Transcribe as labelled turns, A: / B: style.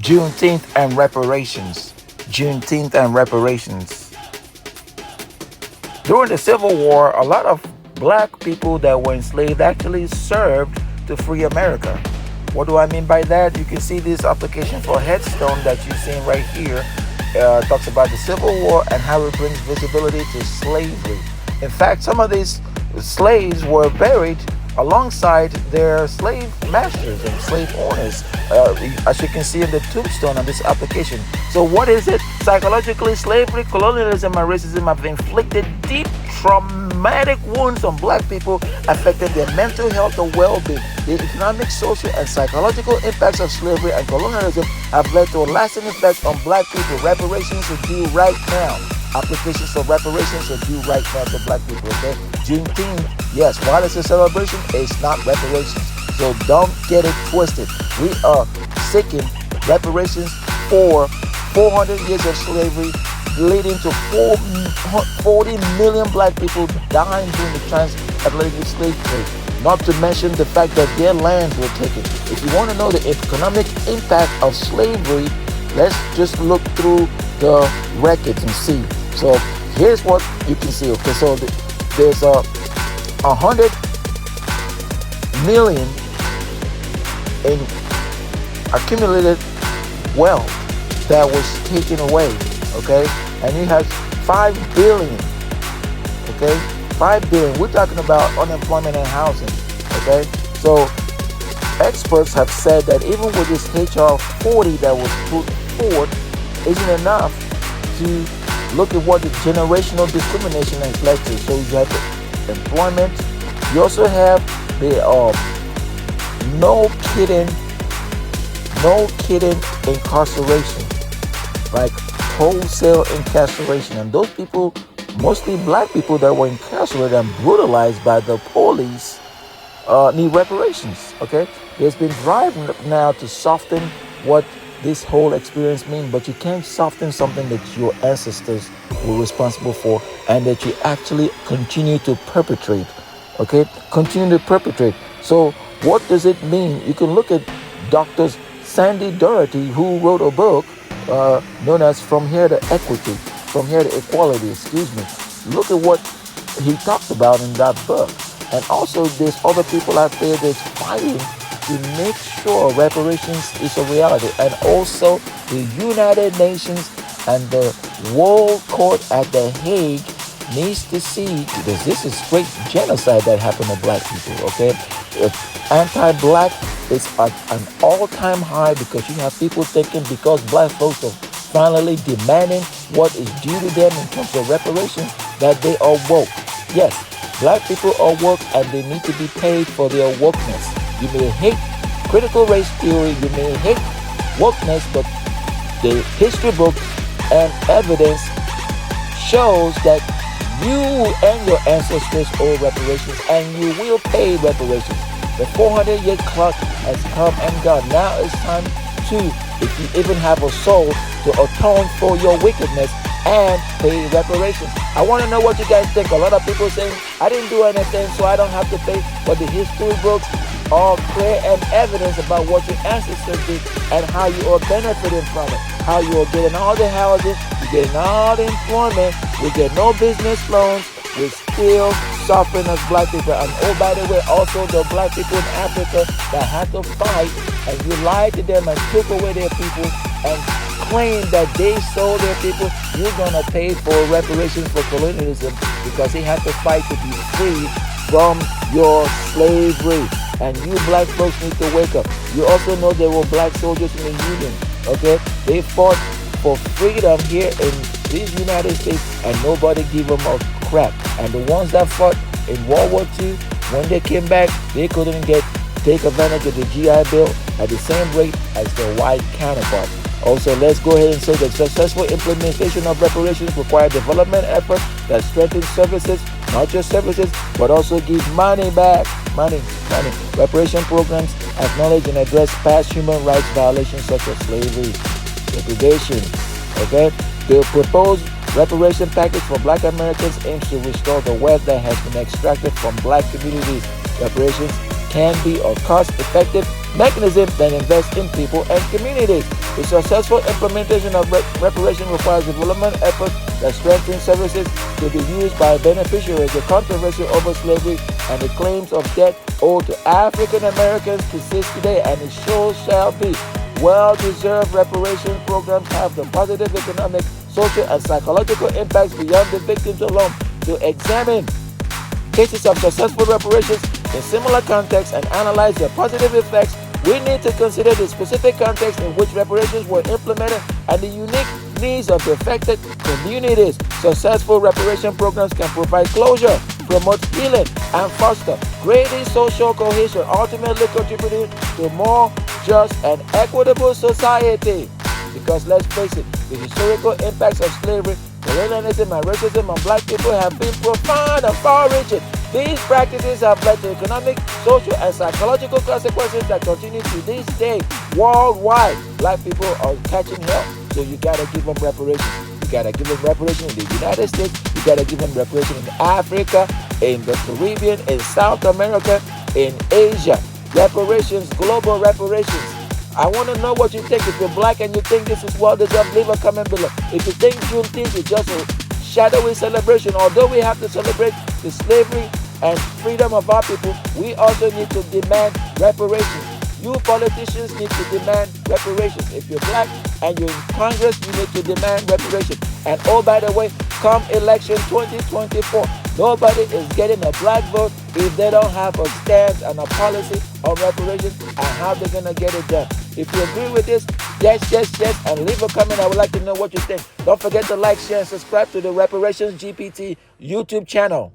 A: Juneteenth and reparations. Juneteenth and reparations. During the Civil War, a lot of black people that were enslaved actually served to free America. What do I mean by that? You can see this application for headstone that you're seeing right here. Talks about the Civil War and how it brings visibility to slavery. In fact, some of these slaves were buried alongside their slave masters and slave owners, as you can see in the tombstone on this application. So what is it? Psychologically, slavery, colonialism, and racism have inflicted deep traumatic wounds on black people, affecting their mental health and well-being. The economic, social, and psychological impacts of slavery and colonialism have led to a lasting effect on black people. Reparations are due right now. Applications for reparations are due right now to black people, okay? Juneteenth, yes, while it's a celebration, it's not reparations. So don't get it twisted. We are seeking reparations for 400 years of slavery, leading to 40 million black people dying during the transatlantic slave trade. Not to mention the fact that their lands were taken. If you want to know the economic impact of slavery, let's just look through the records and see. So here's what you can see. Okay, so there's 100 million in accumulated wealth that was taken away. Okay, and you have 5 billion. Okay, 5 billion. We're talking about unemployment and housing. Okay, so experts have said that even with this HR 40 that was put forth, isn't enough to look at what the generational discrimination has led to. So you have the employment. You also have the no kidding incarceration, like wholesale incarceration. And those people, mostly black people that were incarcerated and brutalized by the police, need reparations. Okay, there's been drive now to soften what this whole experience means, but you can't soften something that your ancestors were responsible for and that you actually continue to perpetrate. Okay, continue to perpetrate. So what does it mean? You can look at Dr. Sandy Doherty, who wrote a book known as From Here to Equity, From Here to Equality, excuse me. Look at what he talked about in that book. And also there's other people out there that's fighting to make sure reparations is a reality. And also the United Nations and the World Court at The Hague needs to see, because this is straight genocide that happened to black people, okay? Anti-black is at an all-time high, because you have people thinking because black folks are finally demanding what is due to them in terms of reparations, that they are woke. Yes, black people are woke and they need to be paid for their wokeness. You may hate critical race theory, you may hate wokeness, but the history book and evidence shows that you and your ancestors owe reparations, and you will pay reparations. The 400-year clock has come and gone. Now it's time to, if you even have a soul, to atone for your wickedness and pay reparations. I want to know what you guys think. A lot of people saying, I didn't do anything, so I don't have to pay. But the history books are clear and evidence about what your ancestors did and how you are benefiting from it. How you are getting all the houses, you're getting all the employment, we get no business loans, we're still suffering as black people. And oh, by the way, also the black people in Africa that had to fight, and you lied to them and took away their people and claim that they sold their people, you're gonna pay for reparations for colonialism, because they had to fight to be free from your slavery. And you black folks need to wake up. You also know there were black soldiers in the Union, okay? They fought for freedom here in these United States, and nobody gave them a crap. And the ones that fought in World War II, when they came back, they couldn't take advantage of the GI Bill at the same rate as their white counterparts. Also, let's go ahead and say that successful implementation of reparations require development efforts that strengthen services, not just services, but also give money back. Money. Reparation programs acknowledge and address past human rights violations such as slavery, segregation. Okay? The proposed reparation package for black Americans aims to restore the wealth that has been extracted from black communities. Reparations can be a cost-effective mechanism that invests in people and communities. The successful implementation of reparation requires development efforts that strengthen services to be used by beneficiaries. The controversy over slavery and the claims of debt owed to African Americans persist today, and it sure shall be. Well-deserved reparation programs have the positive economic, social, and psychological impacts beyond the victims alone. To examine cases of successful reparations in similar contexts and analyze their positive effects, we need to consider the specific context in which reparations were implemented and the unique needs of the affected communities. Successful reparation programs can provide closure, promote healing, and foster greater social cohesion, ultimately contributing to a more just and equitable society. Because let's face it, the historical impacts of slavery, colonialism, and racism on black people have been profound and far-reaching. These practices have led to economic, social, and psychological consequences that continue to this day worldwide. Black people are catching hell, so you gotta give them reparations. You gotta give them reparations in the United States. You gotta give them reparations in Africa, in the Caribbean, in South America, in Asia. Reparations, global reparations. I want to know what you think. If you're black and you think this is well-deserved, leave a comment below. If you think Juneteenth is just a shadowy celebration, although we have to celebrate the slavery and freedom of our people, we also need to demand reparations. You politicians need to demand reparations. If you're black and you're in Congress, you need to demand reparations. And oh, by the way, come election 2024, nobody is getting a black vote if they don't have a stance and a policy on reparations and how they're going to get it done. If you agree with this, yes, and leave a comment. I would like to know what you think. Don't forget to like, share, and subscribe to the Reparations GPT YouTube channel.